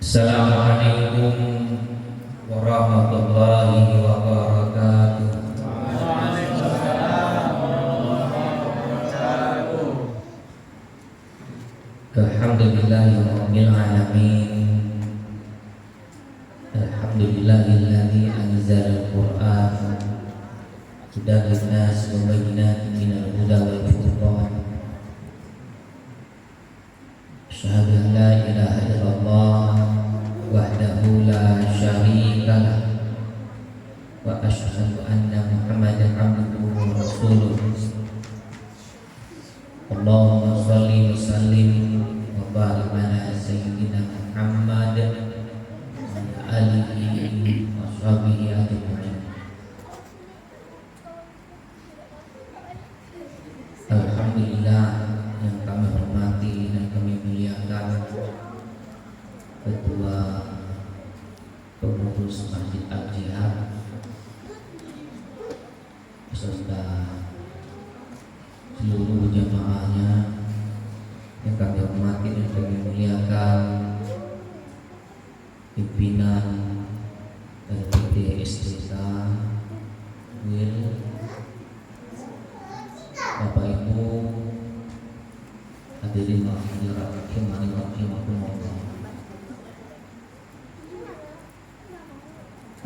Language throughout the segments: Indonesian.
Assalamualaikum warahmatullahi wabarakatuh. Alhamdulillahirabbil alamin. Alhamdulillahilladzi anzalal Qur'an hudan linnas wa bayyinatin minal huda wal furqan. Asyhadu an la ilaha illallah wahdahu la syarika lah wa asyhadu anna Muhammadan abduhu wa rasuluh. Allahumma shalli wa sallim wa barik ala sayyidina Muhammad wa ala alihi wa sahbihi ajma'in. Alhamdulillah, yang kami hormati dan kami muliakan Ketua Pengurus Masjid Al-Jihad beserta seluruh jamaahnya yang kami hormati dan kami muliakan, pimpinan dari PT SDK WIL, Bapak Ibu hadirin wa hadirat rahimani wa rahimakumullah.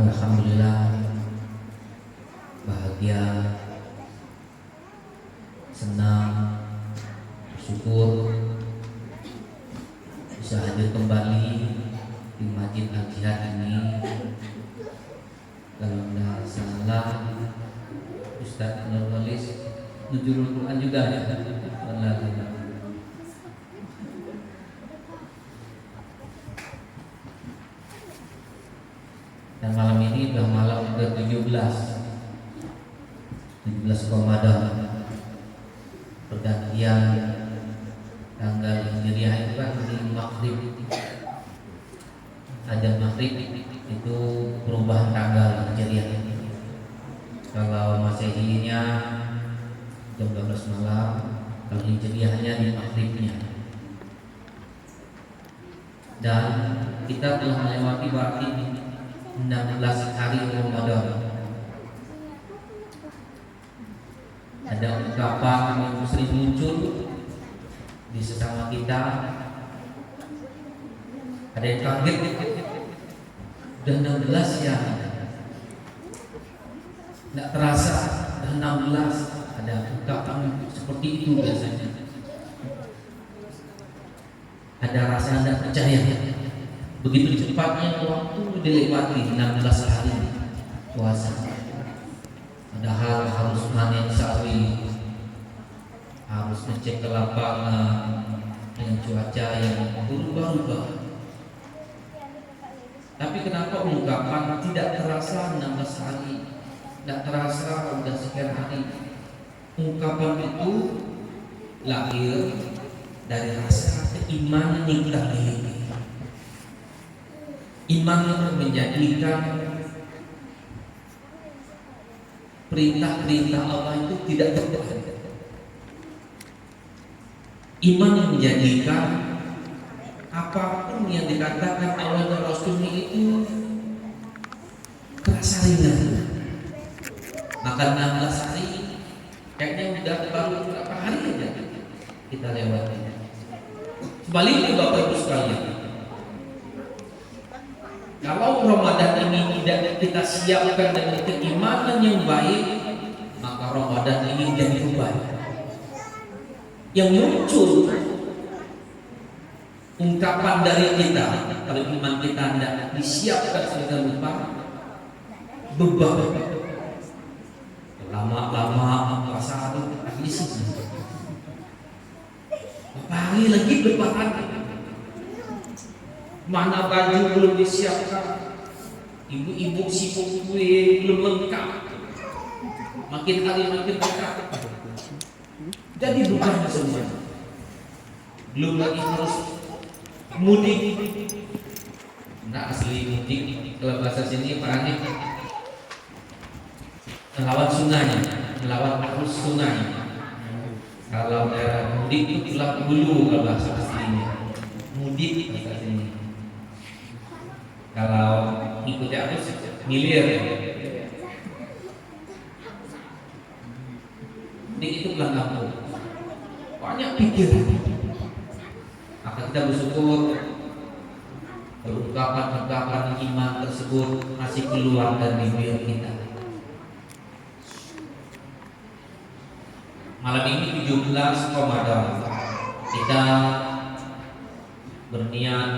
Alhamdulillah, bahagia, senang, bersyukur bisa hadir kembali di Masjid Al-Jihad ini. Kalau tidak salah, Ustaz Nurwalis nuzulul Quran juga ya. Dan malam ini sudah malam ke-17 Ramadan, pergantian tanggal Hijriah itu kan di Maghrib, azan Maghrib itu perubahan tanggal Hijriah. Kalau Masehinya jam 12 malam, kalau Hijriahnya di Maghribnya. Dan kita telah melewati berarti 16 hari Ramadan. Ada ungkapan yang sering muncul di sesama kita. Ada yang kaget, udah 16 ya, nggak terasa udah 16. Ada ungkapan seperti itu biasanya. Ada rasa anda percaya, begitu cepatnya waktu dilewati 16 hari puasa. Padahal harus panen sawi, harus ngecek ke lapangan dengan cuaca yang berubah-ubah. Tapi kenapa ungkapan tidak terasa 16 hari, tidak terasa udah sekian hari? Ungkapan itu lahir dari rasa keimanan yang kita miliki. Iman yang menjadikan perintah-perintah Allah itu tidak berubah. Iman yang menjadikan apapun yang dikatakan Allah dan Rasulnya itu terasa ringan. Maka 16 hari kayaknya udah baru beberapa hari aja kita lewati. Sebaliknya Bapak Ibu sekalian, kalau Ramadan ini tidak kita siapkan dengan keimanan yang baik, maka Ramadan ini jadi beban. Yang muncul ungkapan dari kita, kalau iman kita tidak disiapkan sedemikian rupa, beban. Lama-lama puasa itu habis. Pagi lagi berbahan. Mana baju belum disiapkan, ibu-ibu sibuk kue belum lengkap, makin hari makin dekat, jadi beban semua. Belum lagi harus mudik. Nah, asli mudik kalau bahasa sini Pak Anik, melawan sungai, melawan arus sungai. Kalau daerah mudik itu pulang dulu kalau bahasa aslinya. Mudik bahasa sini. Kalau ikuti arus milir. Ini itu pulang kampung. Banyak pikiran. Maka kita bersyukur ungkapan-ungkapan iman tersebut masih keluar dari bibir kita. Malam ini 17 Ramadan, kita berniat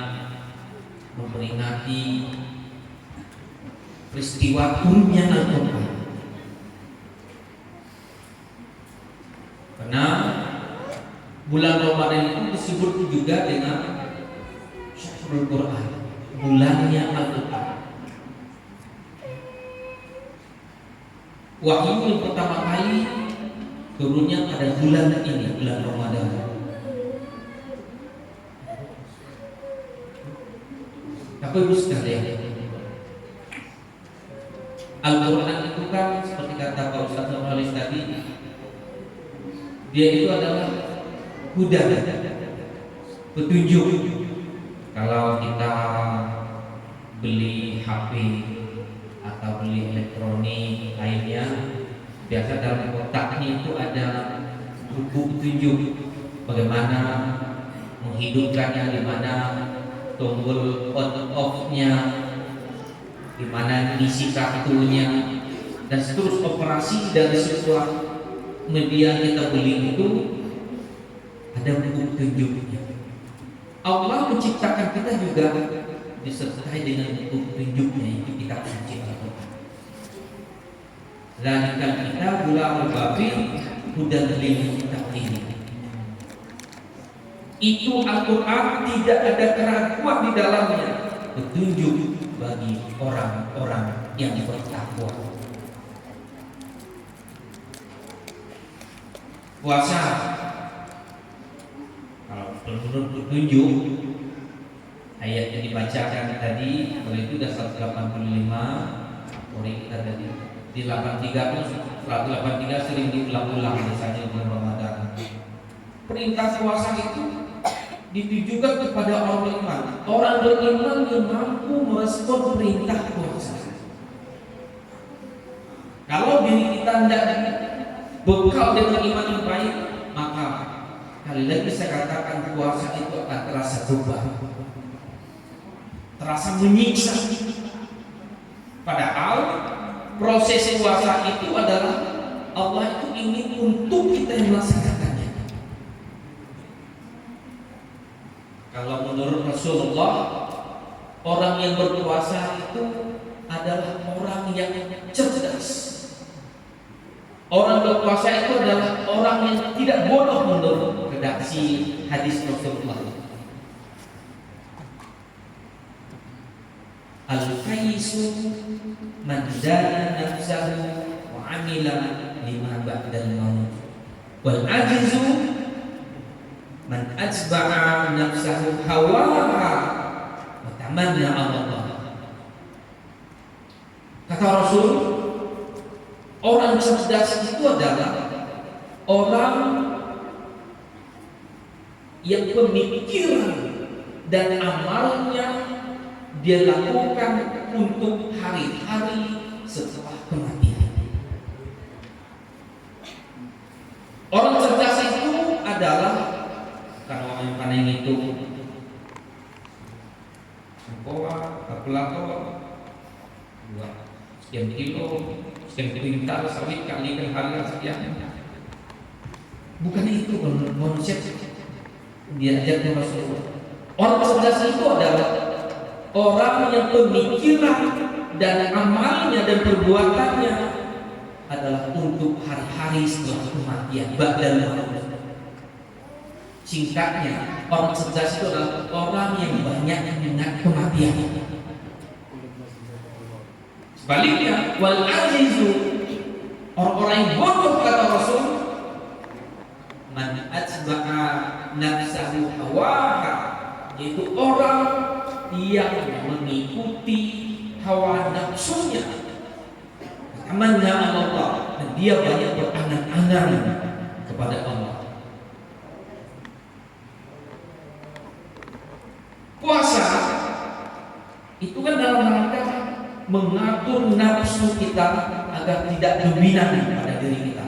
memperingati peristiwa turunnya Al-Quran. Karena bulan Ramadan itu disebut juga dengan Syahrul Quran, bulannya Al-Quran. Wahyu yang pertama kali turunnya pada bulan ini, bulan Ramadan. Bapak Ibu sekalian, Al-Quran itu kan seperti kata Pak Ustaz Nurhalis tadi, dia itu adalah huda, petunjuk. Kalau kita beli HP atau beli elektronik lainnya, biasa dalam kotaknya itu ada buku petunjuk bagaimana menghidupkannya, di mana tombol on off-nya, di mana isi kartunya, dan seterusnya. Operasi dari sebuah media kita beli itu ada buku petunjuknya. Allah menciptakan kita juga disertai dengan buku petunjuknya, itu kitab suci Al-Quran. Zalikal kitabul la raiba fihi hudan lil muttaqin. Itu Al-Quran tidak ada keraguan di dalamnya, petunjuk bagi orang-orang yang bertakwa. Puasa, kalau menurut petunjuk ayat yang dibacakan tadi, kalau itu sudah 185, oleh kita tadi di 83 pun 183 sering diulang-ulang misalnya bulan Ramadan. Perintah puasa itu ditujukan kepada orang beriman. Orang beriman yang mampu merespon perintah puasa. Kalau diri kita tidak bekal dengan iman yang baik, maka kali lagi saya katakan puasa itu akan terasa beban, terasa menyiksa. Padahal proses puasa itu adalah Allah itu ingin untuk kita yang melaksanakannya. Kalau menurut Rasulullah, orang yang berpuasa itu adalah orang yang cerdas. Orang berpuasa itu adalah orang yang tidak bodoh menurut redaksi hadis Rasulullah. Al-Qaisu man dana nafsahu wa amila lima ba'dal maut. Wal ajizu man ajba'a nafsahu hawaha wa tamanna Allah. Kata Rasul, orang cerdas itu adalah orang yang pemikiran dan amalnya dia lakukan untuk hari-hari setelah kematian. Orang cerdas itu adalah, kalau orang yang itu sekolah, kalkulator, buat sekian kilo, sekian kuintal sawit kalikan harga sekian. Bukan itu konsep diajarkan Rasulullah. Orang cerdas itu adalah orang yang pemikiran dan amalnya dan perbuatannya adalah untuk hari-hari setelah kematian, ba'dal maut. Singkatnya, orang cerdas itu adalah orang yang banyak mengingat kematian. Sebaliknya, wal azizu, orang-orang yang bodoh kata Rasul, man atba'a nafsahu hawaha, itu orang yang mengikuti hawa nafsunya. Amannya Allah, dan dia banyak berangan-angan kepada Allah. Puasa Itu kan dalam rangka mengatur nafsu kita agar tidak dominan pada diri kita.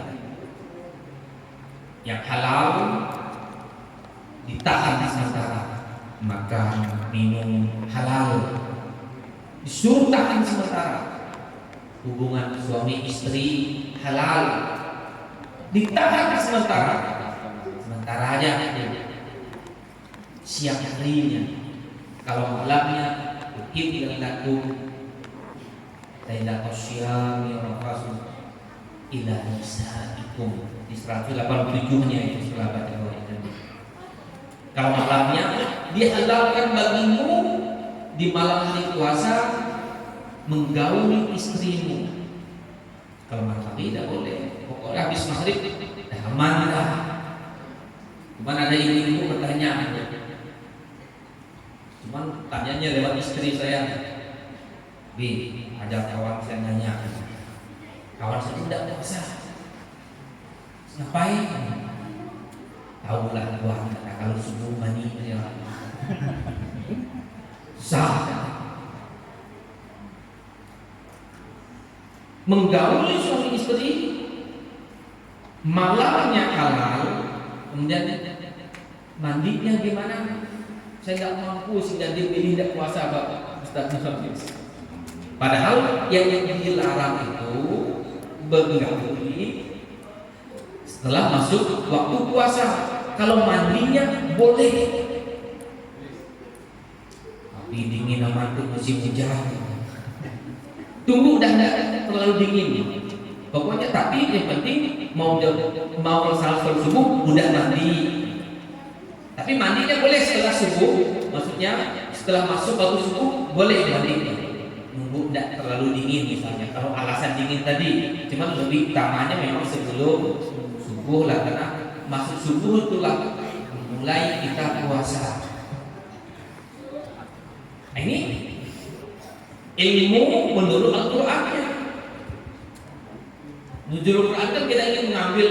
Yang halal ditahan sementara, makan minum halal disuruh tahan sementara, hubungan suami istri halal ditahan sementara, sementara aja. Siang harinya, kalau malamnya kita lakukan Lailatul Syam ya Rasul ila nisaikum di 187-nya itu setelah baca ayat ini. Kalau malamnya dihalalkan bagimu di malam hari puasa menggauli istrimu. Kalau malam hari tidak boleh. Pokoknya habis maghrib dah aman dah. Cuman ada ibu bertanya, cuman tanyanya lewat istri saya, Bi, ada kawan saya nanya, kawan saya tidak puasa, ngapain? Tahulah gua, kalau subuh mani ya sah. Menggauli suami istri malamnya halal, kemudian mandinya gimana? Saya tidak mampu sehingga dia pilih tidak puasa, Bapak Ustaz Nufis. Padahal yang dilarang itu menggauli setelah masuk waktu puasa. Kalau mandinya boleh, tapi dingin amat tuh musim hujan. Tunggu udah tidak terlalu dingin. Pokoknya tapi yang penting mau salat subuh udah mandi. Tapi mandinya boleh setelah subuh, maksudnya setelah masuk waktu subuh boleh mandi. Nunggu tidak terlalu dingin misalnya. Kalau alasan dingin tadi, cuman lebih utamanya memang sebelum subuh lah, karena masuk subuh itulah mulai kita puasa. Nah, ini ilmu menurut Al-Qur'annya. Menurut Al-Quran kan kita ingin mengambil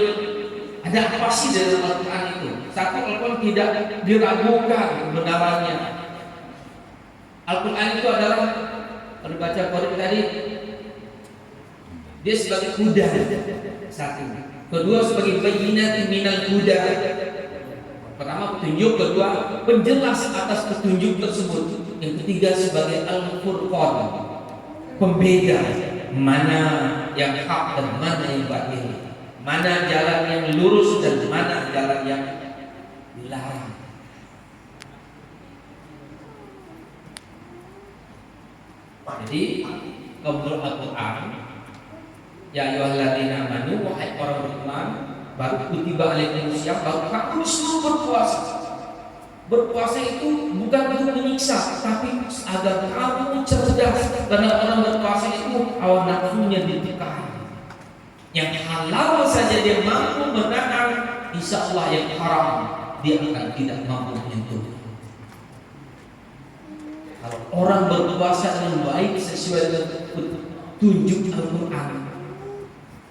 ada apa sih dalam Al-Quran itu. Satu, Al-Quran tidak diragukan kebenarannya. Al-Quran itu adalah, kalau baca Quran tadi, dia sebagai huda, satu. Kedua sebagai bayyinatin minal huda. Pertama petunjuk, kedua penjelas atas petunjuk tersebut. Yang ketiga sebagai Al-Furqan, pembeda mana yang hak dan mana yang batil, mana jalan yang lurus dan mana jalan yang dilarang. Jadi menurut Al-Quran, ya ayyuhalladzina amanu, wahai orang beriman, baru kutiba alaikumusiyam, baru kamu disuruh berpuasa. Berpuasa itu bukan untuk menyiksa, tapi agar kamu cerdas. Karena orang berpuasa itu hawa nafsunya ditekan. Yang halal saja dia mampu menahan, insya Allah yang haram dia akan tidak mampu menyentuh. Kalau orang berpuasa dengan baik sesuai dengan petunjuk Al-Quran,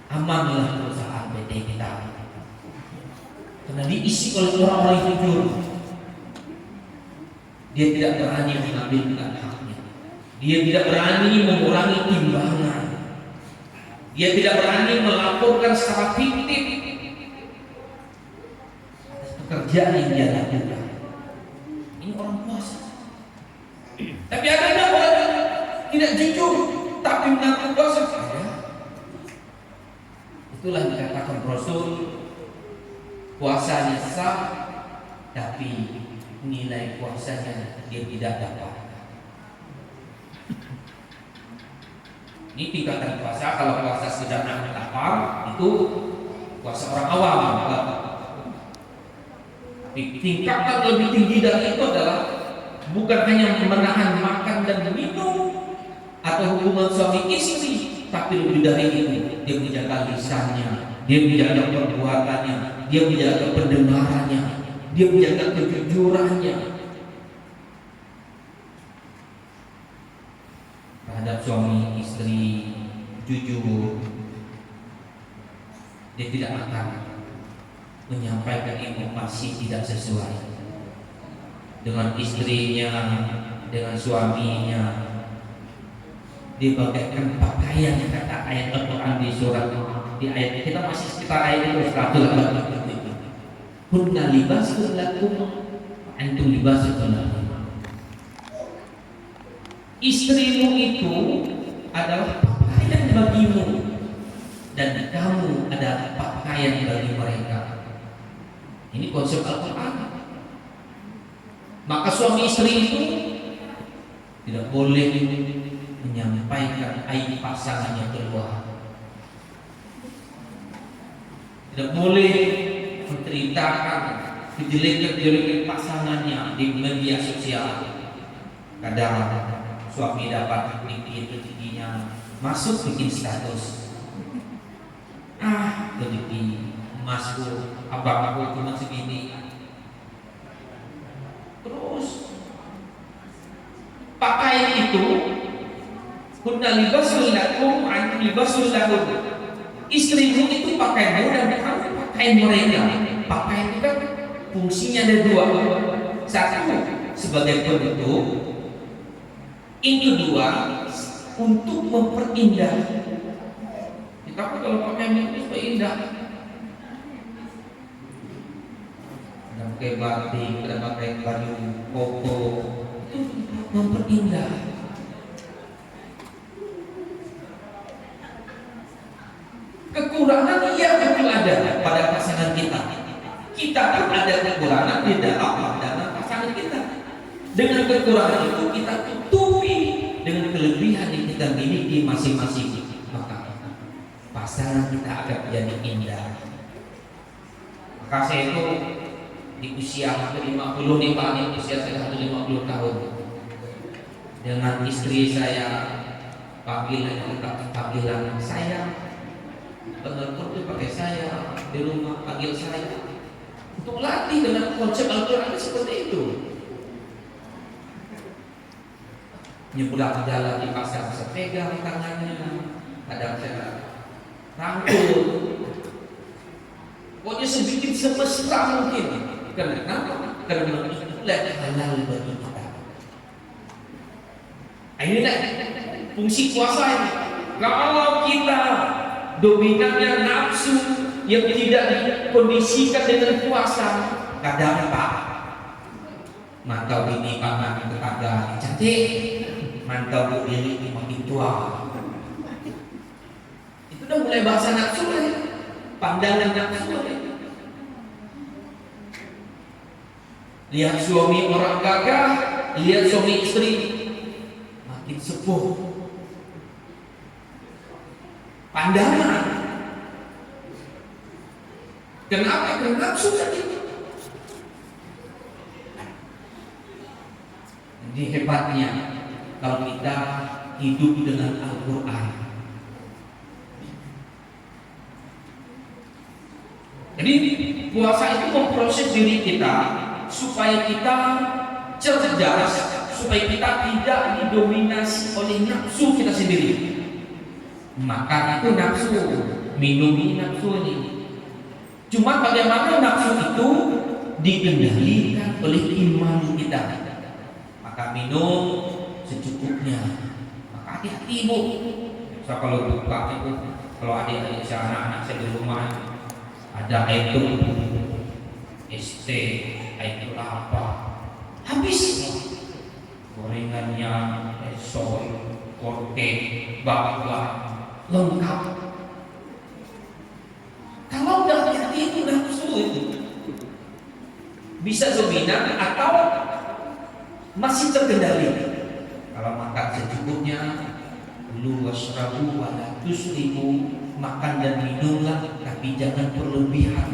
amanlah perusahaan PT kita, karena diisi oleh orang-orang yang jujur. Dia tidak berani mengambil haknya. Dia tidak berani mengurangi timbangan. Dia tidak berani melaporkan secara fiktif atas pekerjaan yang dia lakukan. Ini orang puasa. Tapi ada orang yang tidak jujur tapi mengaku puasa. Itulah dikatakan Rasul, puasanya sah tapi nilai puasanya dia tidak dapat. Ini tingkatan puasa. Kalau puasa sudah nahan lapar itu puasa orang awam. Tingkatan lebih tinggi dari itu adalah bukan hanya menahan makan dan minum atau hubungan suami istri, tapi lebih dari itu dia menjaga lisannya, dia menjaga perbuatannya, dia menjaga pendengarannya, dia menjaga kejujurannya terhadap suami istri, jujur. Dia tidak akan menyampaikan informasi tidak sesuai dengan istrinya, dengan suaminya. dibagaikan pakaian, kata ayat Al-Quran di surat, di ayat kita masih sekitar ayat itu 108. Hunna libasul lakum antum libasul lakum. Istrimu itu adalah pakaian bagimu dan kamu adalah pakaian bagi mereka. Ini konsep Al-Quran. Maka suami istri itu tidak boleh menyampaikan aib pasangannya keluar, tidak boleh menceritakan kejelekan pasangannya di media sosial. Kadang suami dapat sedikit rezekinya, masuk bikin status, rezeki emasku, abang aku cuma segini. Terus pakaian itu kunna libasul lakum antum libasul lahum. Istrimu itu pakaianmu dan kamu pakaian mereka. Pakaian itu kan fungsinya ada dua. Satu sebagai penutup, yang kedua untuk memperindah. Tapi kalau pakaian itu supaya indah, ada pakai batik, ada pakai baju koko, itu memperindah. Kekurangan yang betul ada pada pasangan kita. Kita pun ada kekurangan di dalam pasangan kita. Dengan kekurangan itu kita tutupi dengan kelebihan yang kita miliki masing-masing. Maka pasangan kita akan menjadi indah. Maka saya itu di usia hampir 50 nih Pak, di usia saya hampir 50 tahun. Dengan istri saya panggilan saya, telepon itu pakai saya, di rumah panggil saya. Untuk latih dengan konsep Al-Quran seperti itu. Nyebrang jalan di pasar, saya pegang tangannya, kadang saya rangkul. Pokoknya sedikit semesta mungkin. Kenapa? Karena itulah halal bagi kita. Inilah fungsi puasa ini. Kalau kita dominannya nafsu yang tidak dikondisikan dengan puasa, kadang Pak mantau ini paman tetangga cantik, mantau bu diri makin tua. Itu udah mulai bahasa nafsu ya. Pandangan nafsu ya. Lihat suami orang gagah, lihat suami istri makin sepuh. Pandangan. Kenapa? Karena nafsu tadi. Jadi hebatnya kalau kita hidup dengan Al-Quran. Jadi puasa itu memproses diri kita supaya kita cerdas, supaya kita tidak didominasi oleh nafsu kita sendiri. Makan itu nafsu, minum ini nafsu ini. Cuma bagaimana nafsu itu dikendalikan oleh iman kita. Maka minum secukupnya. Maka hati-hati Bu. So, kalau buka itu, kalau adik-adik saya, anak-anak saya di rumah ada air ST, air apa, habis gorengannya, soy, korte, bakwan, lengkap. Kalau udah hati itu nafsu itu bisa dominan atau masih terkendali. Kalau makan secukupnya, lu wasrabu wala tusrifu, makan dan minumlah tapi jangan berlebihan.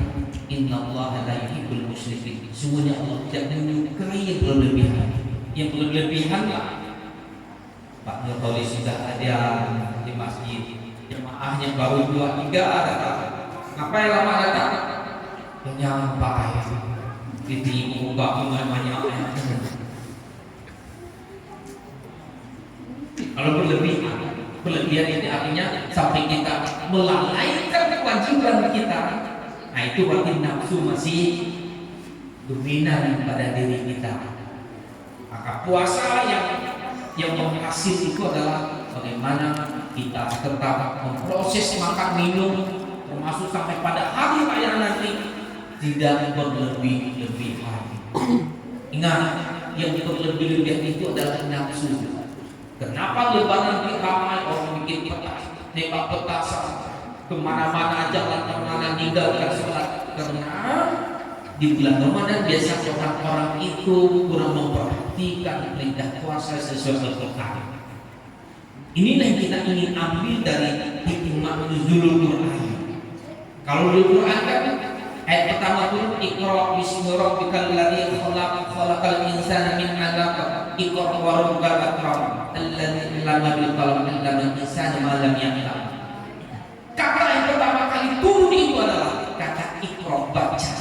Innallaha la yuhibbul musrifin. Sungguhnya Allah tidak menyukai yang berlebihan. Yang berlebihan lah. Pak Nurholis sudah ada di masjid, jemaahnya baru 2-3 datang. Ngapain lama datang? Kenyang Pak ya. Ditimu baku namanya. Kalau berlebihan itu artinya sampai kita melalaikan kewajiban kita. Nah itu berarti nafsu masih dominan pada diri kita. Maka puasa Yang menghasil itu adalah bagaimana kita tetap memproses makan minum, termasuk sampai pada hari raya nanti tidak berlebih-lebihan. Ingat, yang berlebih-lebihan itu adalah nafsu. Kenapa lebaran ramai orang bikin petasan, tembak petasan, kemana-mana aja orang ninggalkan sholat? Karena di bulan Ramadan biasa orang-orang itu kurang memperhatikan perintah puasa sesuai Al-Quran. Inilah yang kita ingin ambil dari hikmah nuzulul Quran. Kalau di Quran kan ayat pertama turun Iqra bismi rabbikal ladzi khalaq khalaqal insana min 'alaq Iqra wa rabbukal akram alladzi 'allama bil qalam 'allamal insana ma lam ya'lam. Kata yang pertama kali turun itu adalah kata Iqra, baca.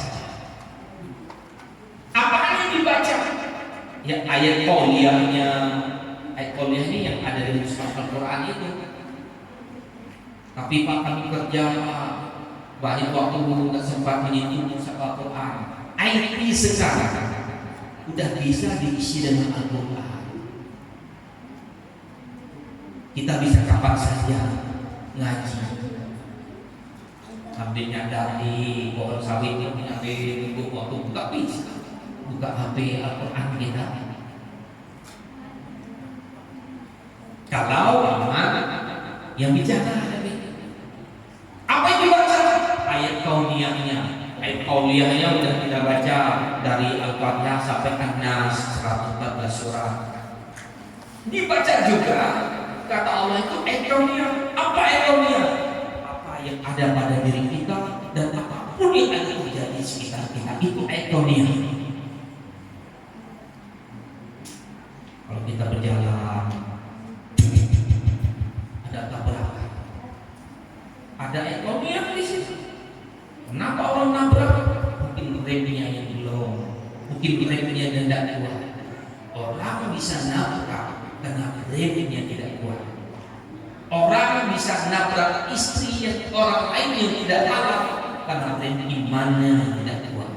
Apa yang dibaca? Ya ayat qauliyahnya. Ayat qauliyah ini yang ada di mushaf Al-Quran itu. Tapi Pak, kami kerja banyak waktu nggak sempat menyentuh mushaf Al-Quran. IT sekarang udah bisa diisi dengan Al-Quran. Kita bisa kapan saja ngaji. Ambilnya dari pohon sawit, ambil waktu buka bisa, buka HP Al-Quran kita. Kalau aman yang bicara apa yang dibaca? Ayat kauniyahnya. Ayat kauniyahnya sudah kita baca dari Al-Fatihah sampai An-Nas 114 surah. Dibaca juga kata Allah itu ayat kauniyah. Apa ayat kauniyah? Apa yang ada pada diri kita dan apapun yang ada terjadi di sekitar kita, itu ayat kauniyah. Kalau kita berjalan ada tabrakan, ada ekonomi di situ. Kenapa orang nabrak? Mungkin remnya yang belum, mungkin remnya yang tidak kuat. Orang bisa nabrak karena remnya tidak kuat. Orang bisa nabrak istri yang orang lain yang tidak halal karena rem imannya tidak kuat.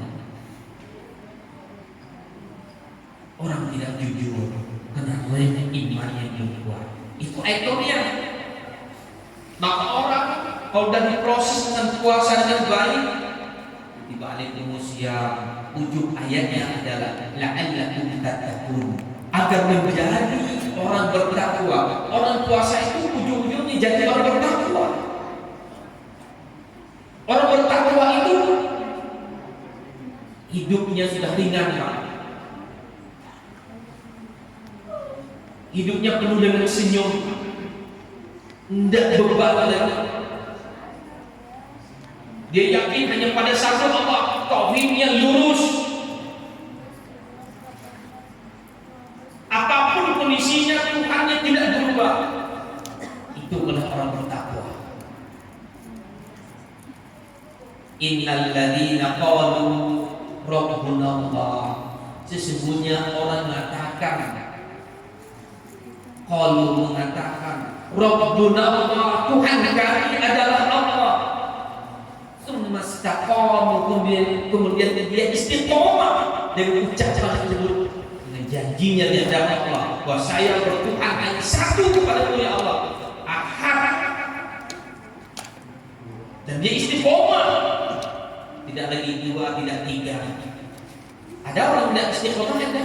Orang tidak jujur karena rem imannya belum kuat. Itu ekonomi. Maka orang kalau sudah diproses dengan puasa dengan baik, di balik usia ujung ayatnya adalah la'allakum tattaqun, agar menjadi orang bertakwa. Orang puasa itu ujung-ujungnya jadi orang bertakwa. Orang bertakwa itu hidupnya sudah ringan, Pak. Hidupnya penuh dengan senyum, tidak beban lagi. Dia yakin hanya pada satu Allah, tauhidnya lurus. Apapun kondisinya, Tuhannya tidak berubah. Itu adalah orang bertakwa. Innal ladzina qalu rabbuna Allah, sesungguhnya orang mengatakan, qalu mengatakan rabbuna Allah, Tuhan kami adalah Allah. Sumastaqamu, kemudian dia istiqomah dengan ucapan tersebut, dengan janjinya di hadapan Allah bahwa saya bertuhan hanya satu kepada Allah, Ahad. Dan dia istiqomah, tidak lagi dua, tidak tiga. Ada orang tidak istiqomah ada.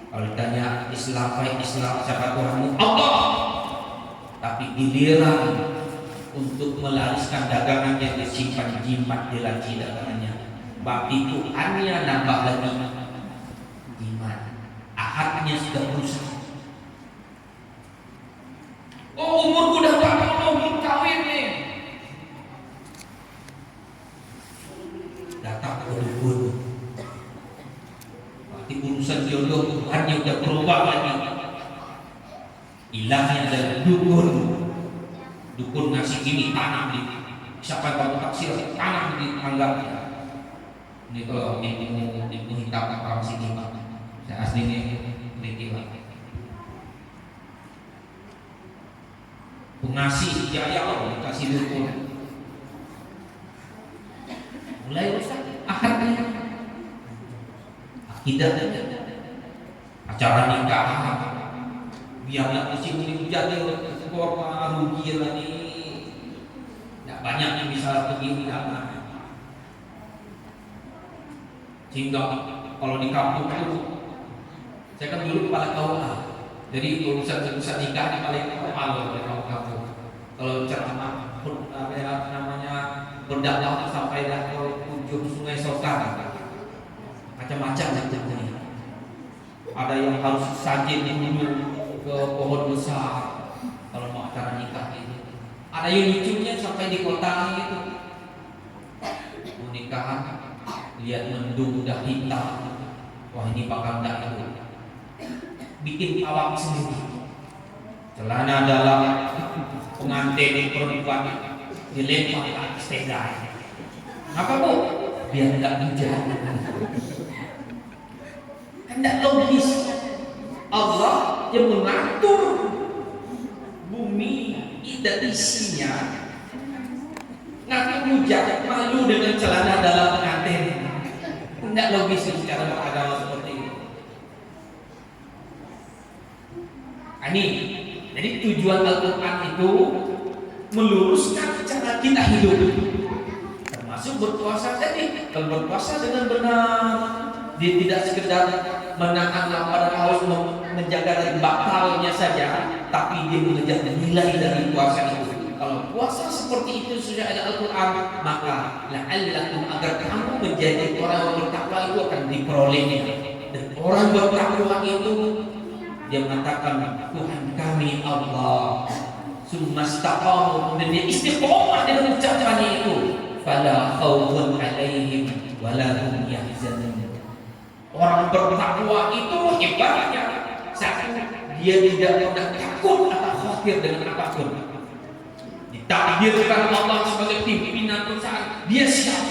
Kalau ditanya Islam, baik Islam, siapa Tuhanmu? Allah. Tapi giliran untuk melariskan dagangan yang disimpan jimat di laci dagangannya, bakti Tuhannya nambah lagi jimat, ahadnya sudah rusak. Oh, umurku udah berapa, belum kawin nih. Datang ke dukun, bakti urusan jodoh Tuhannya udah berubah lagi. Ilahnya adalah dukun. Dukun ngasih gini, tanam di siapa yang taksir, tanam di tangganya. Ini kalau ilmu hitam orang sini Pak, saya aslinya ini Pak. Pengasih jaya Allah dikasih dukun, mulai rusak akadnya, akidahnya, acara nikahan biarlah kucing ini jadi korma rugi lah nih. Tidak banyak yang bisa pergi undangan. Sehingga kalau di kampung itu, saya kan dulu kepala KUA, jadi urusan nikah ini paling malu oleh kampung. Kalau ceramah berdakwah sampai ke ujung Sungai Sokan, macam-macam ini. Ada yang harus sajin dulu ke pohon besar kalau mau acara nikah ini. Ada yang lucunya sampai di kota itu mau nikahan, lihat mendung udah hitam, wah ini bakal enggak itu. Bikin awak sendiri, celana dalam pengantin perempuan dilempar ke atas tenda. Apa bu? Biar enggak hujan. Tidak logis. Allah yang mengatur bumi dan isinya, ngatur hujan malu dengan celana dalam pengantin. Tidak logis secara beragama seperti itu. Ini jadi tujuan Al-Quran itu meluruskan cara kita hidup, termasuk berpuasa tadi. Kalau berpuasa dengan benar, dia tidak sekedar menahan lapar haus, menjaga dari batalnya saja, tapi dia mengejar nilai dari puasa itu. Kalau puasa seperti itu sudah ada Al-Quran, maka la'allakum, agar kamu menjadi orang yang bertakwa itu akan diperolehnya. Dan orang bertakwa itu dia mengatakan Tuhan kami Allah, sumastaqamu, dan dia istiqomah dengan ucapannya itu, fala khaufun alaihim wala hum yahzanun. Orang bertakwa itu hebatnya, satu, dia tidak pernah takut atau khawatir dengan apapun. Ditakdirkan Allah sebagai pimpinan perusahaan, dia siap.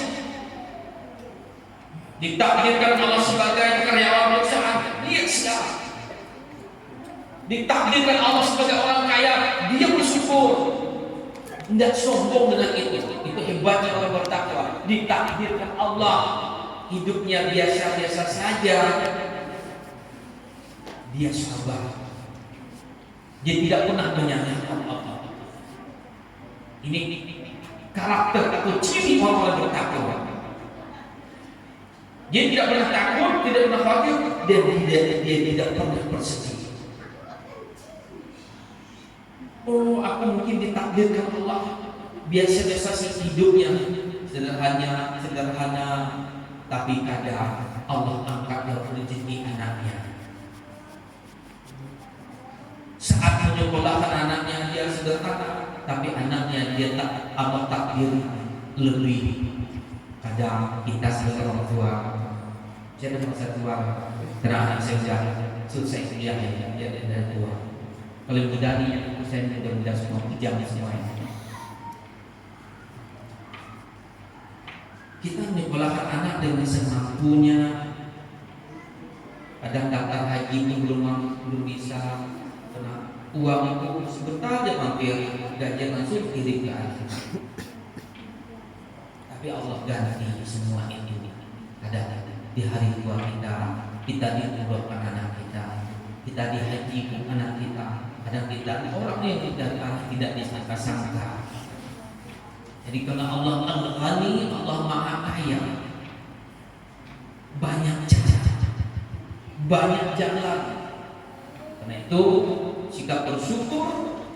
Ditakdirkan Allah sebagai karyawan perusahaan, dia siap. Ditakdirkan Allah sebagai orang kaya, dia bersyukur, tidak sombong dengan itu. Itu hebatnya orang bertakwa. Ditakdirkan Allah hidupnya biasa-biasa saja, dia sabar. Dia tidak pernah menyalahkan Allah. Ini karakter atau ciri orang bertakwa. Dia tidak pernah takut, tidak pernah khawatir, dan dia tidak pernah bersedih. Oh, aku mungkin ditakdirkan Allah biasa-biasa hidupnya, sederhana, tapi kadang Allah angkat dari rezeki anaknya. Saat menyekolahkan anaknya dia sederhana, tapi anaknya dia tak Allah takdir lebih. Kadang kita sebagai orang tua, saya ada masa tua, karena anak saya sudah selesai kuliahnya, dia dari tua. Kalau muda nih, saya muda semua, kejam semuanya. Kita menyekolahkan anak dengan semampunya. Kadang daftar haji itu belum bisa, karena uang itu sebentar aja mampir, gajian langsung kirim ke akhir. Tapi Allah ganti semua itu. Kadang di hari tua kita diumrohkan anak kita dihajikan anak kita. Kadang kita orang yang tidak disangka-sangka. Jadi karena Allah Al-Ghani, Allah Maha Kaya, banyak cara, banyak jalan. Karena itu sikap bersyukur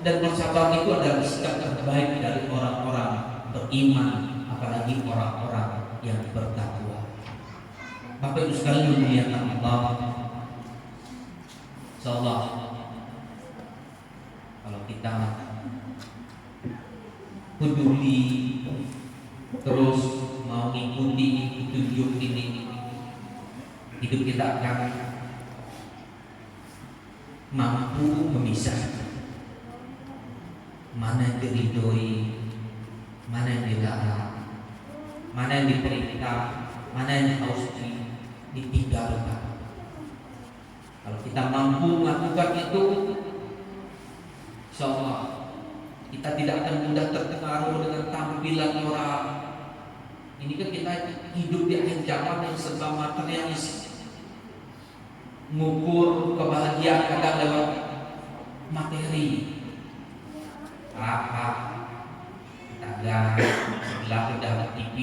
dan bersabar itu adalah sikap terbaik dari orang-orang beriman, apalagi orang-orang yang bertakwa. Bapak Ibu sekalian memuliakan Allah, insyaallah kalau kita peduli terus mau mengikuti petunjuk ini, hidup kita akan mampu memisahkan mana yang diridhoi, mana yang dilarang, mana yang diperintah, mana yang harus ditinggalkan. Kalau kita mampu melakukan itu, insyaallah kita tidak akan mudah terpengaruh dengan tampilan orang. Ini kan kita hidup di akhir zaman yang serba materialis. Mengukur kebahagiaan kadang lewat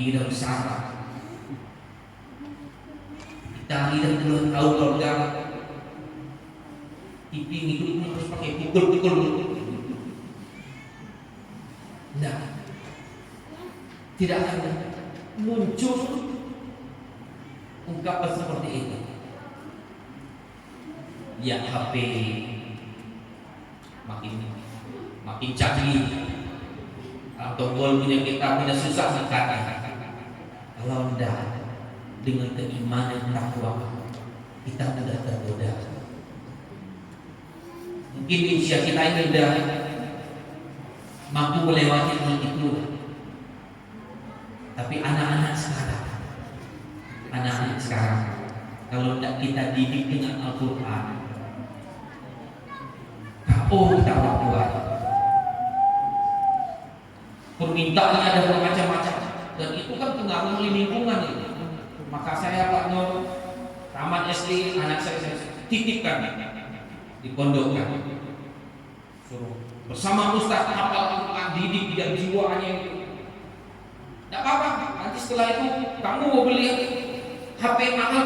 kita bersama. Kita lihat belum tahu keluarga TV ngikutnya terus pakai pukul-pukul. Nah, tidak akan muncul ungkapan seperti itu. Ya, HP makin canggih, atau gol punya kita punya susah sekali. Kalau tidak dengan keimanan takwa, kita mudah tergoda. Mungkin di usia kita ini sudah mampu melewati hal itu, tapi anak-anak sekarang, kalau tidak kita didik dengan Al-Quran, kita buat permintaannya ada bermacam-macam, dan itu kan pengaruh lingkungan itu. Maka saya Pak Nur, tamat SD, anak saya titipkan di pondokkan, suruh bersama Ustaz hafal Al-Quran, didik dan jiwanya itu. Tidak apa-apa, nanti setelah itu kamu mau beli HP mahal,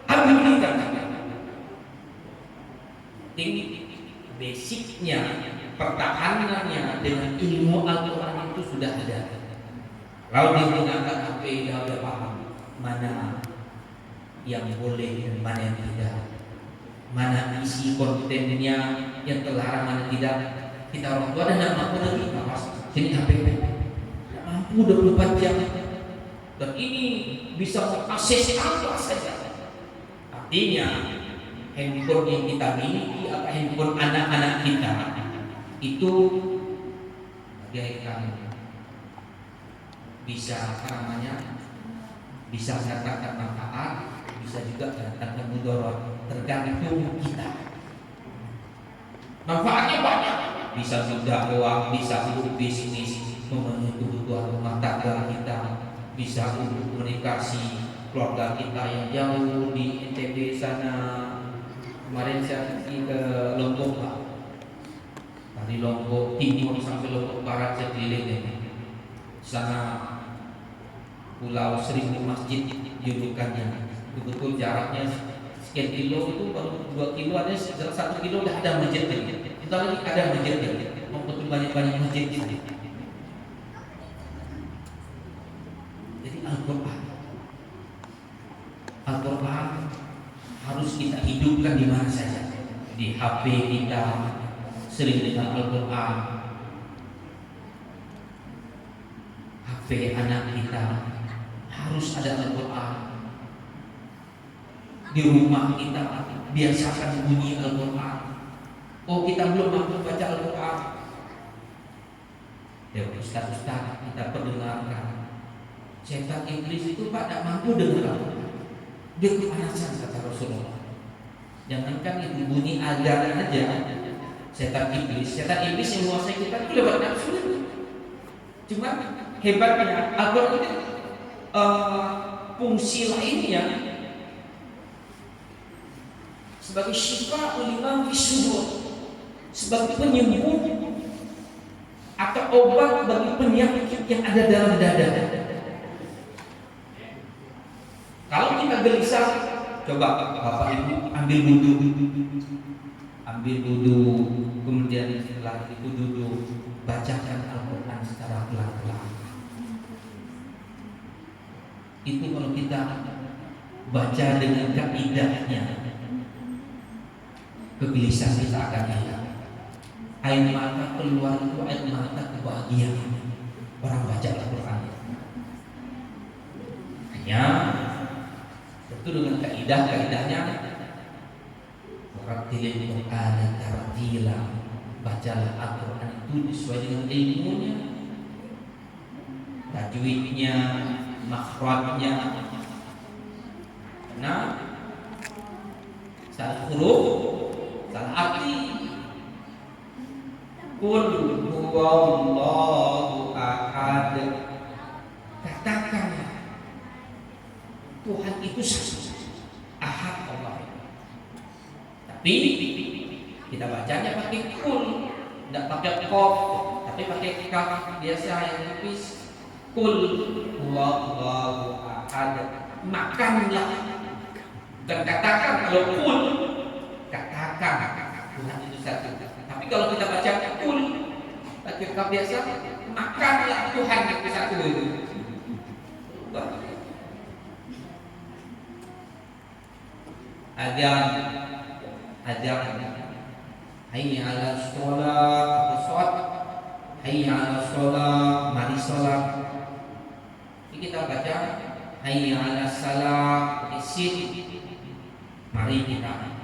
ambil belikan. Ini basicnya, pertahanannya dengan ilmu Al-Quran itu sudah ada. Kalau dia menggunakan HP, dia sudah paham mana yang boleh dan mana yang tidak, mana isi kontennya yang terlarang, mana tidak. Kita orang tua dan mampu lagi, awas sini HP, mampu 24 jam, dan ini bisa mengakses apa saja. Artinya handphone yang kita miliki atau handphone anak-anak kita itu bagaikan bisa bisa mendatangkan manfaat, bisa juga mendatangkan mudarat, tergantung kita. Manfaatnya banyak, bisa berdakwah, bisa untuk bisnis, memenuhi kebutuhan rumah tangga kita, bisa untuk komunikasi keluarga kita yang jauh di NTB sana. Kemarin saya pergi ke Lombok, Pak. Dari Lombok Timur sampai Lombok Barat saya keliling sana. Pulau Seribu masjid julukannya, betul jaraknya sekian kilo, itu baru 2 kilo ada, 1 kilo udah ada masjid lagi. Kita lagi ada masjid lagi, betul banyak masjid gitu. Jadi Al-Quran harus kita hidupkan di mana saja. Di HP kita sering dengan Al-Quran, HP anak kita harus ada Al-Quran. Di rumah kita biasakan bunyi Al-Quran. Oh, kita belum mampu baca Al-Quran, ya ustaz-ustaz kita perdengarkan. Setan iblis itu Pak tidak mampu dengar Al-Quran, dia kepanasan kata Rasulullah. Jangankan itu bunyi ajaran aja, setan iblis yang menguasai kita itu lewat nafsu. Cuma hebatnya Al-Quran itu fungsi lainnya sebagai syifa ulima fisudur, sebagai penyembuh atau obat bagi penyakit yang ada dalam dada. Kalau kita gelisah, coba Bapak Ibu ambil wudu, kemudian setelah itu duduk, bacakan Al-Quran secara pelan-pelan. Itu kalau kita baca dengan kaidahnya, kegelisahan kita akan hilang. Air mata keluar itu air mata kebahagiaan orang baca Al-Quran. Hanya tentu dengan kaidahnya, Rattilil Qur'ana tartila, bacalah Al-Quran itu sesuai dengan ilmunya, tajwidnya, makhrajnya. Nah, salah huruf, salah arti. Qul huwallahu ahad, katakan Tuhan itu satu, ahad Allah. Tapi kita bacanya pakai kul, tidak pakai qaf, tapi pakai kaf biasa yang tipis. Qul huwallahu ahad. Makanlah. Dan katakan, kalau qul, katakan Tuhan itu satu. Tapi kalau kita baca qul, baca biasa, makanlah Tuhan itu satu. Adzan hayya 'alas shalah, hayya 'alas shalah, mari salat. Ini kita baca hayya 'alas salah, isin, mari kita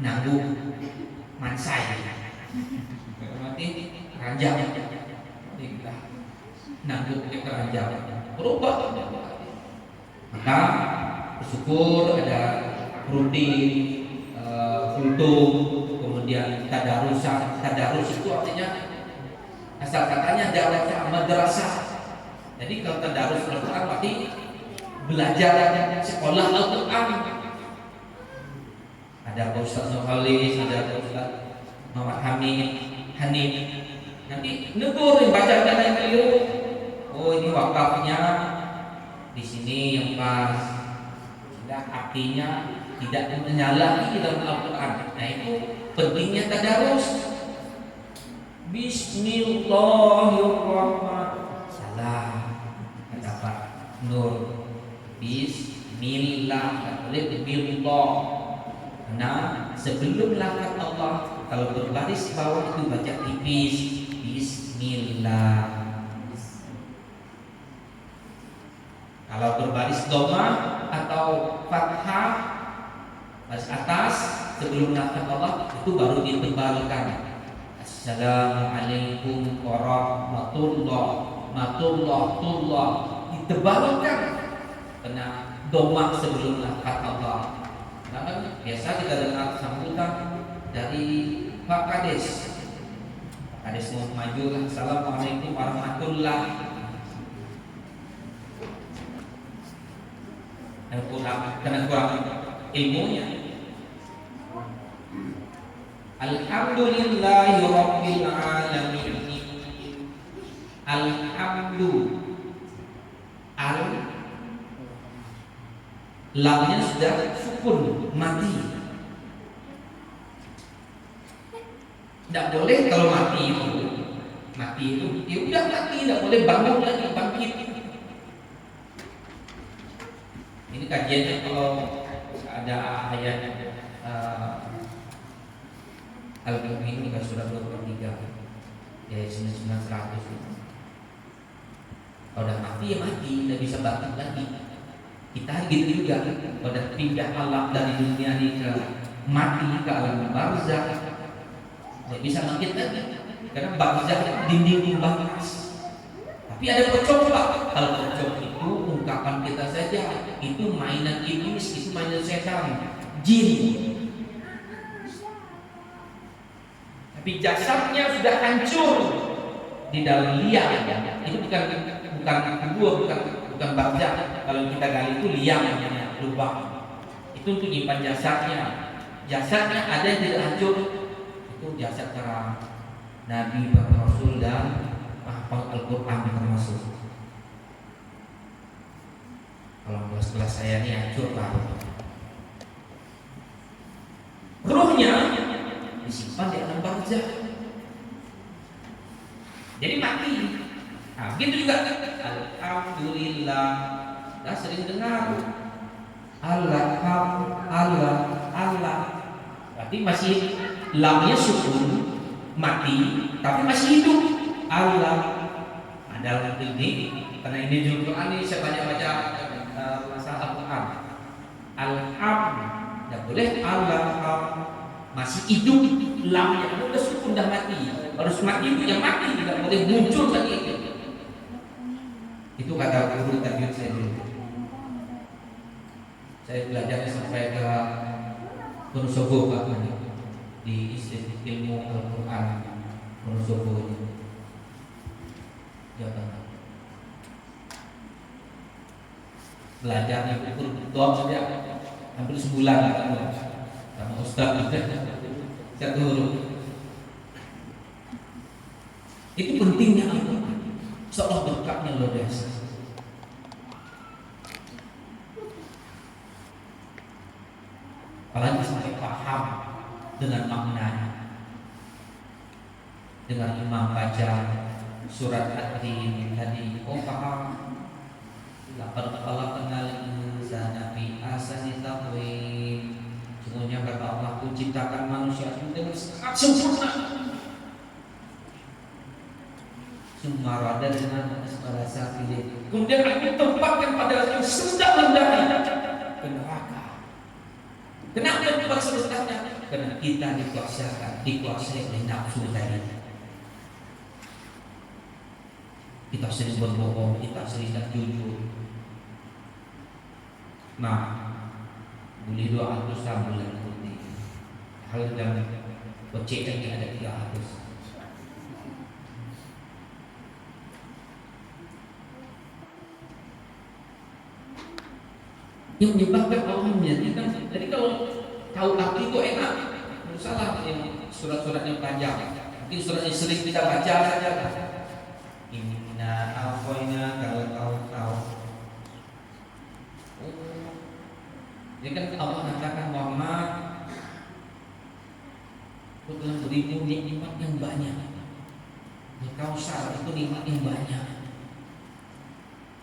nanggung mansai, berarti ranjang, kita nanggung ke ranjang, berubah. Maka bersyukur ada rutin, kultum, kemudian tadarusan. Tadarus itu artinya asal katanya dakwah madrasah. Jadi kalau tadarus Al-Quran berarti belajar sekolah Al-Quran. Ada Ustaz Nurhalis, ada Ustaz Muhammad Hanif. Nanti negur yang baca yang keliru. Oh, ini wakafnya di sini yang pas. Sehingga artinya tidak menyalahi dalam Al-Quran. Nah, itu pentingnya tadarus. Bismillahirrahmanirrahim. Salah. Kata Pak Nur. Bismillah. Tak boleh bismillah. Karena sebelum lafaz Allah, kalau berbaris bawah itu baca tipis. Bismillah. Kalau berbaris dhamma atau fathah baris atas sebelum lafaz Allah itu baru ditebalkan. Assalamualaikum warahmatullah ditebalkan karena dhamma sebelum lafaz Allah. Nah, biasa kita dengar sambutan dari Pak Kades. Pak Kades mau maju, Assalamualaikum warahmatullah. Karena kurang ilmunya. Alhamdulillahi rabbil alamin. Alhamdu. Al lamnya sudah sukun, mati. Tidak boleh kalau mati itu ya udah mati, tidak boleh bangun lagi, bangkit. Ini kajiannya kalau ada ayat Al-Mu'min ini surat 23 ya 900. Kalau udah mati ya mati, tidak bisa bangkit lagi. Kita gitu juga, kalau udah pindah alam dari dunia ini ke mati ke alam barzakh, tidak bisa bangkit lagi. Karena barzakh dinding batas. Tapi ada pecong. Kalau pecong itu ungkapan kita saja, itu mainan iblis, itu mainan setan, jin. Tapi jasadnya sudah hancur di dalam liang. Itu bukan kubur, bukan barzakh. Kalau kita gali itu liang namanya, lubang. Itu untuk nyimpan jasadnya. Jasadnya ada yang tidak hancur, itu jasad para nabi, para rasul dan hafal Al-Quran termasuk. Kalau kelas saya ini hancur lah. Ruhnya disimpan di alam barzakh. Jadi mati. Nah, begitu juga. Alhamdulillah. Kita sering dengar Allah. Berarti masih lamnya sukun, mati, tapi masih hidup. Allah. Ada ini karena ini di Al-Quran ini saya banyak baca masalah Al-Quran. Tidak boleh Allah masih hidup, lamnya udah sukun, dah mati. Harus mati itu yang mati, tidak boleh muncul lagi. Itu kata guru tajwid saya dulu. Saya belajarnya sampai ke Wonosobo di Institut Ilmu Al-Quran Wonosobo ini. Jawa Tengah. Belajarnya pun doang saja hampir sebulan sama Ustaz satu huruf. Itu pentingnya Al-Quran. Seolah berkatnya luar biasa. dengan maknanya. Dengan imam baca surat At-Tin tadi, oh paham. Laqad khalaqnal insana fi ahsani taqwim. Sungguhnya kata Allah, Ku ciptakan manusia itu dengan sangat sempurna. Summa radadna asfala safilin. Kemudian aku tempatkan pada yang serendah-rendahnya ke neraka. Kenapa tempat serendahnya? Karena kita dikuasai oleh nafsu tadi. Kita sering berbohong, kita sering tak jujur. Nah, boleh 200 bulan putih. Hal yang becek ini ada 300. Yang menyebabkan Allah menjadikan. Jadi kalau tahu arti itu enak. Tidak salah yang surat-surat yang panjang. Mungkin surat yang sering kita baca saja. Inna a'tayna kalau tahu. Jadi kan Allah katakan Muhammad, Aku telah berimu nikmat yang banyak. Al-Kautsar itu nikmat yang banyak.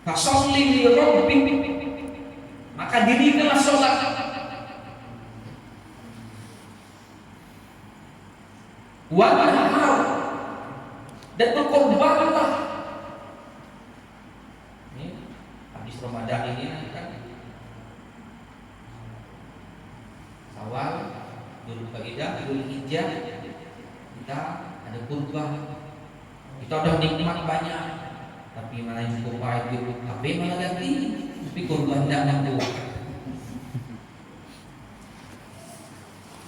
Fasholli li rabbik, maka dirikanlah sholat. Wanhar, dan berkorbanlah. Ini habis Ramadan ini kan Syawal, Dzulqa'dah, Dzulhijjah, kita ada kurban. Kita udah nikmat banyak, tapi mana yang cukup baik itu HP malah ganti, tapi kurban tidak mampu.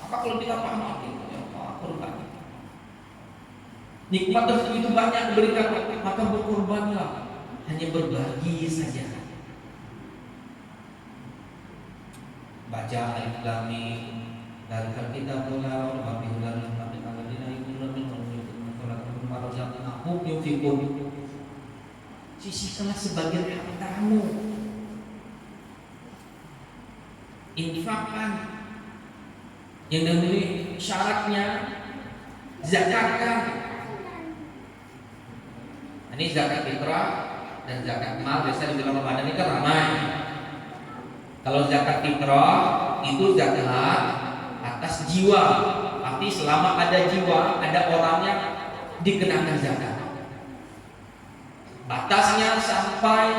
Apa kalau kita paham kurban? Nikmat dan begitu banyak diberikan, maka berkorbanlah, hanya berbagi saja. Baca Alif Lam Mim, dari kita pula, tapi dari tapi kalau dia itu lebih menunjukkan kalau malah yang aku yufikun. Sisihkanlah sebagian hartamu, infakkan. Yang demi syaratnya zakatkan. Ini zakat fitrah dan zakat mal. Biasa di bulan Ramadan ini kan ramai. Kalau zakat fitrah itu zakat atas jiwa, arti selama ada jiwa, ada orangnya dikenakan zakat. Batasnya sampai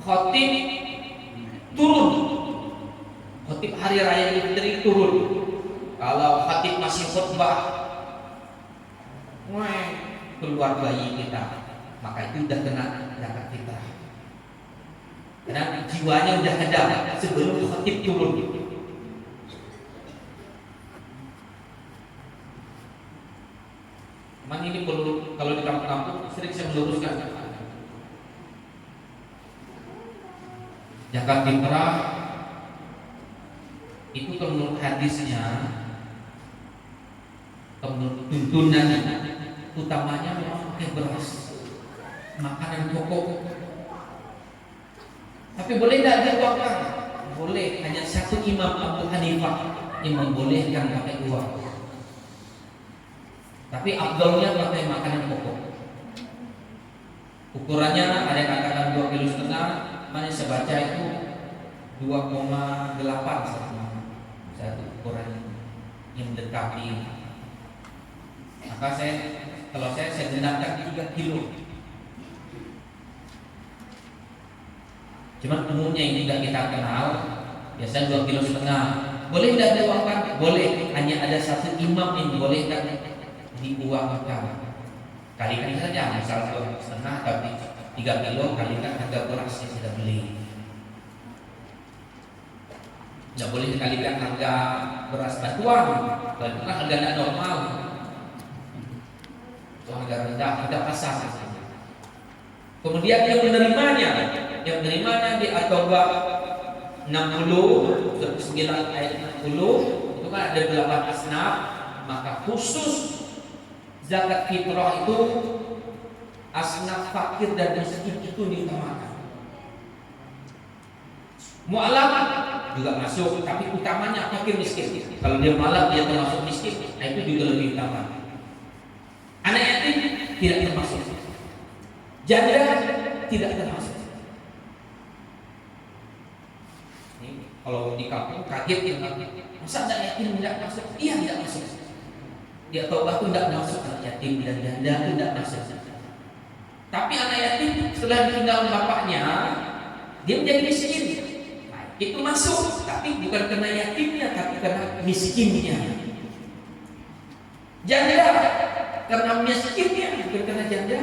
khotib turun, khotib hari raya Idul Fitri turun. Kalau khotib masih khutbah, keluar bayi kita, maka itu udah kena zakat fitrah. Karena jiwanya udah ada sebelum khatib turun. Memang ini perlu, kalau di kampung-kampung sering saya meluruskan. Zakat fitrah itu menurut hadisnya, menurut tuntunannya, utamanya memang pakai beras, makanan pokok. Tapi boleh tidak dituangkan? Boleh, hanya satu Imam Abu Hanifah yang membolehkan pakai uang. Tapi afdalnya pakai makanan pokok. Ukurannya ada yang katakan 2,5 kg, mana saya baca itu 2,8 satu ukuran yang mendekati. Maka kalau saya genapkan 3 kilo. Cuman umumnya yang tidak kita kenal biasanya 2,5 kg. Boleh tidak diuangkan? Boleh. Hanya ada satu imam yang dibolehkan diuangkan. Kalikan saja, misal 2,5 tapi 3 kilo kalikan harga beras yang sudah beli. Tidak boleh dikalikan harga beras bantuan. Karena harga tidak normal. Itu harga rendah, harga pasar. Kemudian yang menerimanya di At-Taubah 60 9 ayat 60 itu kan ada 8 asnaf, maka khusus zakat fitrah itu asnaf fakir dan miskin itu diutamakan. Mu'alaf juga masuk, tapi utamanya fakir miskin. Kalau dia malam dia termasuk miskin, nah itu juga lebih utama. Anak yatim tidak termasuk, janda tidak termasuk. Ini, kalau di kampung kaget ya, masa anak yatim tidak masuk? Iya tidak masuk. Dia taubah itu tidak masuk, anak yatim dan janda itu tidak masuk. Tapi anak yatim setelah ditinggal bapaknya, dia menjadi miskin. Itu masuk, tapi bukan karena yatimnya, tapi karena miskinnya. Janda karena miskinnya, bukan karena janda.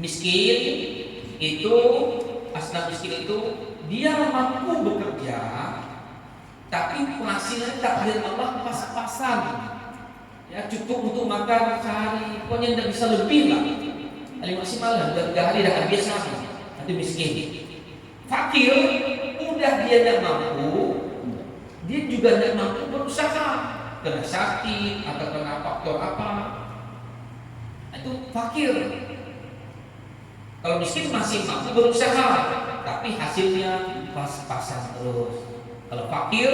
Miskin itu, asal miskin itu dia mampu bekerja, tapi penghasilan takdir Allah pas-pasan. Ya cukup untuk makan sehari, pokoknya tidak bisa lebih lah. Paling maksimal lah, 3 hari dah habis lagi. Nanti miskin. Fakir, udah dia tidak mampu, dia juga tidak mampu berusaha, kena sakit atau kena faktor apa, itu fakir. Kalau miskin masih mampu berusaha, tapi hasilnya pas-pasan terus. Kalau fakir,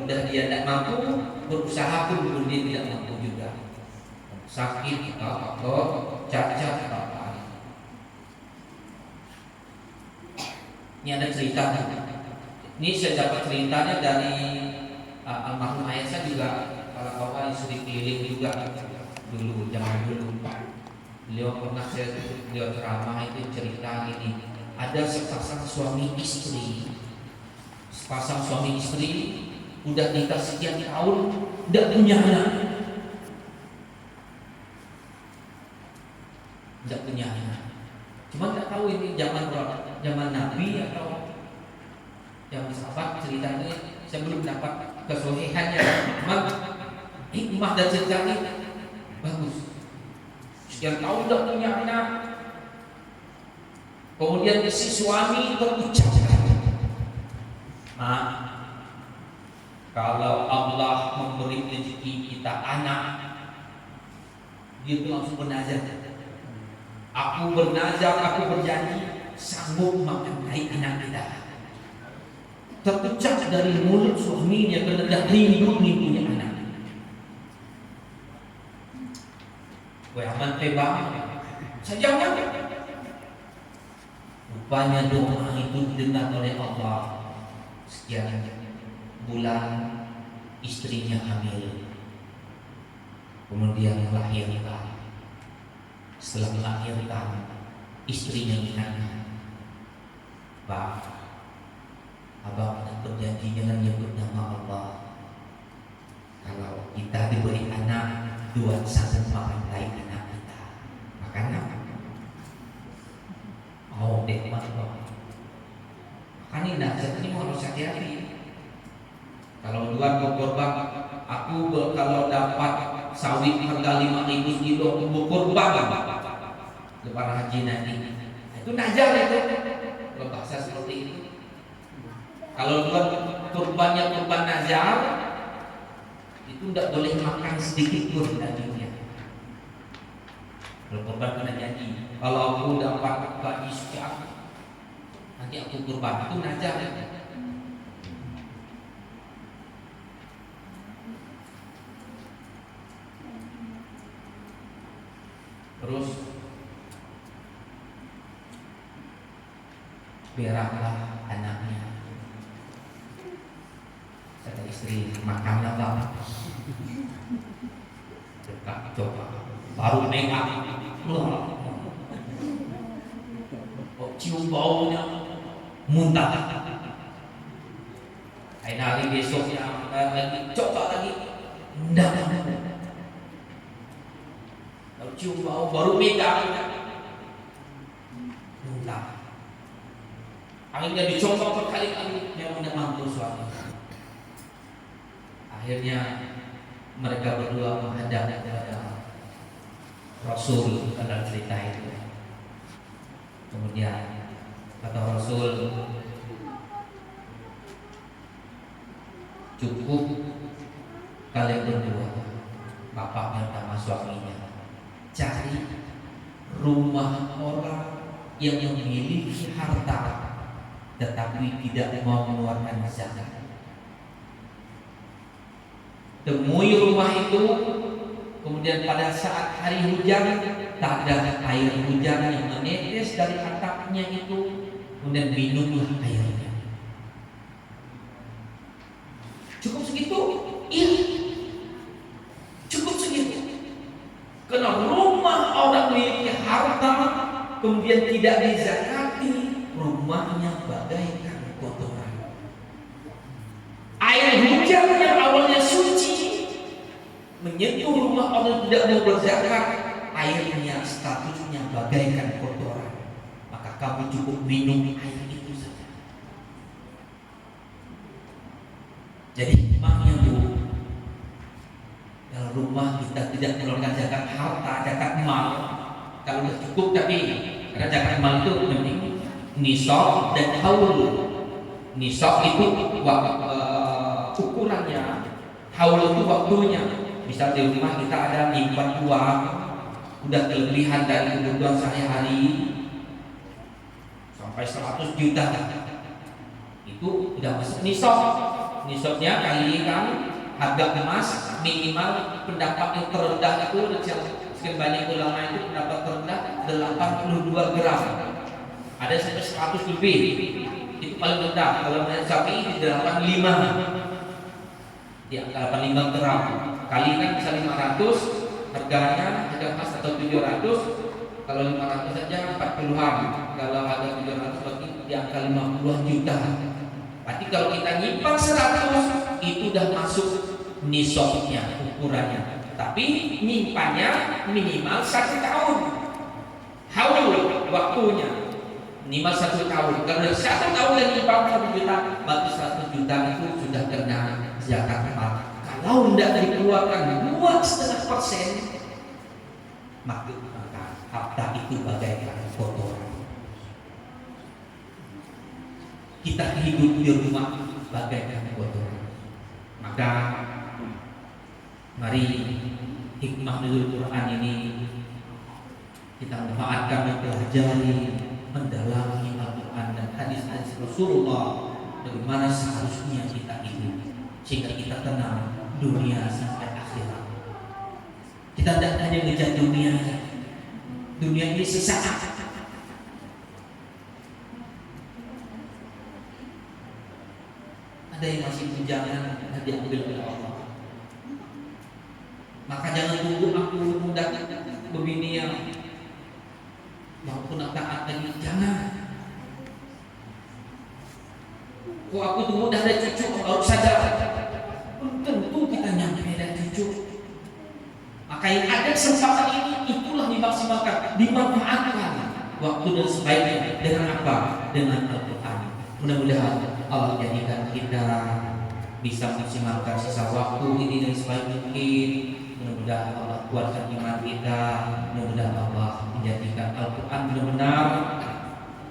udah dia tidak mampu berusaha pun dia tidak mampu juga. Sakit atau faktor cacat atau apa. Ini ada cerita. Ini saya dapat ceritanya dari almarhum ayah saya juga. Kalau bapak istri keliling juga dulu, zaman dulu. Beliau pernah beliau ceramah itu cerita ini. Ada sepasang suami istri. Sepasang suami istri udah nikah sekian tahun, tidak punya anak. Tidak punya anak. Cuma tidak tahu ini zaman berapa, zaman Nabi atau zaman sahabat. Ceritanya saya belum dapat kesohihannya. Cuma hikmah dan ceritanya bagus. Sekian tahun tidak punya anak. Kemudian si suami berucap, kalau Allah memberi rezeki kita anak, dia itu langsung bernazar. Aku bernazar, aku berjanji sanggup mengenai anak kita. Terpecah dari mulut suaminya karena dah rindu punya anak. Aman tebang, saya jawab. Rupanya doa itu didengar oleh Allah. Sekian bulan istrinya hamil, kemudian melahirkan. Setelah melahirkan, istrinya menanya, Pak, abang ada berjanji dengan menyebut nama Allah. Kalau kita diberi anak, Tuhan sangat mencintai anak kita. Makanya, oh deh mas, makanya nasihat ini harus hati-hati. Kalau Tuhan mau korban, aku kalau dapat sawit harga 5.000 kilo, aku korban lebar haji nanti. Itu nazar itu. Kalau bahasa seperti itu. Kalau Tuhan korbannya korban nazar, itu tidak boleh makan sedikit pun dagingnya. Kalau korban kena janji, kalau aku dapat gaji sekian, nanti aku korban. Itu nazar ya. Terus beraklah anaknya. Kata istri, makanlah Pak. Dekat coba, baru nengak. Kok cium baunya, muntah. Lain hari besoknya lagi coba lagi, enggak. Kalau cium bau baru pegang, muntah. Akhirnya dicoba berkali-kali, memang tidak mampu suami. Akhirnya mereka berdua menghadap kepada Rasul dalam cerita itu. Kemudian kata Rasul, cukup kalian berdua, bapaknya sama suaminya, cari rumah orang yang memiliki harta tetapi tidak mau mengeluarkan zakat. Temui rumah itu, kemudian pada saat hari hujan tak ada air hujan yang menetes dari atapnya itu, kemudian minumlah airnya. Cukup segitu? Iya, cukup segitu. Karena rumah orang memiliki harta kemudian tidak dizakati, rumahnya bagaikan kotoran. Air hujan yang awalnya suci menyentuh rumah orang tidak mau berzakat, airnya statusnya bagaikan kotoran. Maka kamu cukup minum air itu saja. Jadi hikmahnya Bu, kalau rumah kita tidak mengeluarkan zakat harta, zakat mal, kalau sudah cukup, tapi karena zakat mal itu penting, nisab dan haul. Nisab itu ukurannya, haul itu waktunya. Misal di rumah kita ada nyimpan uang, udah kelebihan dari kebutuhan sehari-hari sampai 100 juta, itu udah masuk nisab. Nisabnya kalikan harga emas minimal, pendapat yang terendah itu, sekian banyak ulama itu pendapat terendah 82 gram. Ada sampai 100 lebih, itu paling rendah. Kalau menurut Syafi'i di 85, di angka 85 gram. Kali kan bisa 500, harganya harga emas atau 700. Kalau 500 saja 40-an. Kalau harga 700 berarti di angka 50 juta. Berarti kalau kita nyimpan 100, itu udah masuk nisabnya, ukurannya. Tapi nyimpannya minimal 1 tahun. Haul waktunya minimal 1 tahun. Kalau 1 tahun lagi nyimpan 1 juta, berarti 1 juta itu sudah kena zakat mal. Kalau tidak dikeluarkan 2,5%, maka harta itu bagaikan kotoran. Kita hidup di rumah bagaikan kotoran. Maka mari hikmah nuzul Quran ini kita manfaatkan, mempelajari, mendalami Al-Quran dan hadis-hadis Rasulullah, bagaimana seharusnya kita hidup sehingga kita tenang dunia sampai akhirat. Kita tidak hanya mengejar dunia. Dunia ini sesaat. Ada yang masih bujangan, diambil oleh Allah. Maka jangan tunggu aku muda begini yang maupun taat lagi, jangan. Kok aku tunggu dah ada cucu baru saja? Tentu kita nyampe dan cucu. Maka yang ada kesempatan ini, itulah dimaksimalkan, dimanfaatkan waktu dan sebaiknya. Dengan apa? Dengan Al-Quran. Mudah-mudahan Allah jadikan kita bisa maksimalkan sisa waktu ini dengan sebaik mungkin. Mudah-mudahan Allah kuatkan iman kita. Mudah-mudahan Allah menjadikan Al-Quran benar-benar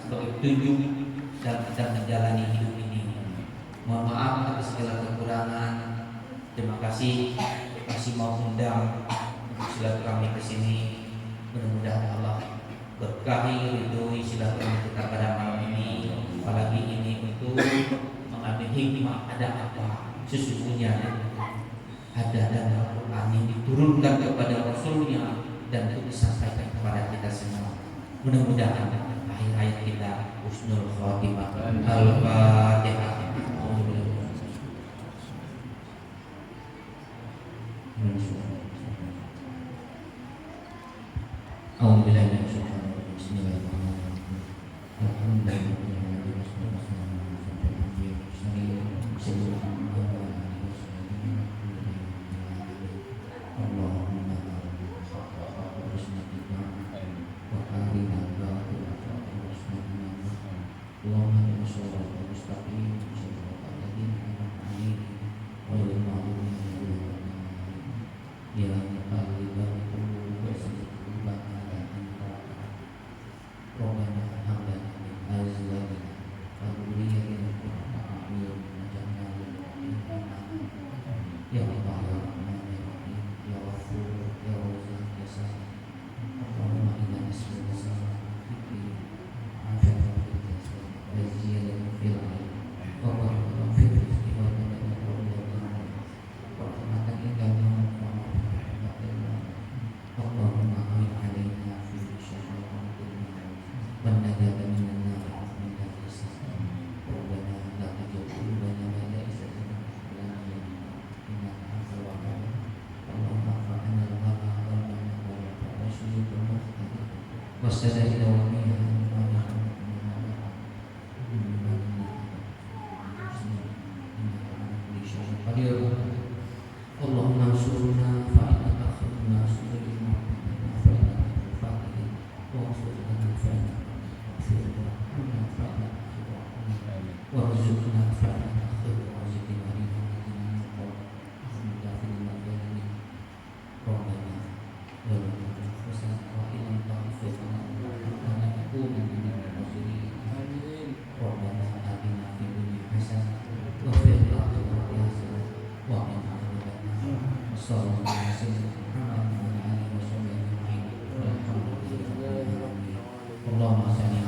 sebagai petunjuk dalam kita menjalani hidup ini. Mohon maaf atas segala kekurangan. Terima kasih masih mau undang untuk silaturahmi ke sini. Mudah-mudahan Allah berkahi ridhoi silaturahmi kita pada malam ini. Apalagi ini untuk mengambil hikmah, ada apa sesungguhnya ada dalam Al-Quran yang diturunkan kepada Rasulnya dan itu disampaikan kepada kita semua. Mudah-mudahan akhir hayat kita husnul khatimah. Al-Fatihah. وأرسل إلى وفيها اللهم انصرنا فإنك خير الناصرين فإنك الفاتحين واغفر لنا فإنك غفور وارحمنا فإنك غفور رحيم وارزقنا فإنك خير الرازقين ربنا ظلمنا أنفسنا وإن لم تغفر لنا لنكونن من الخاسرين ربنا آتنا في الدنيا حسنة وفي الآخرة حسنة وقنا عذاب النار صلى الله عليه وسلم محمد وعلى آله وصحبه أجمعين والحمد لله رب العالمين اللهم صل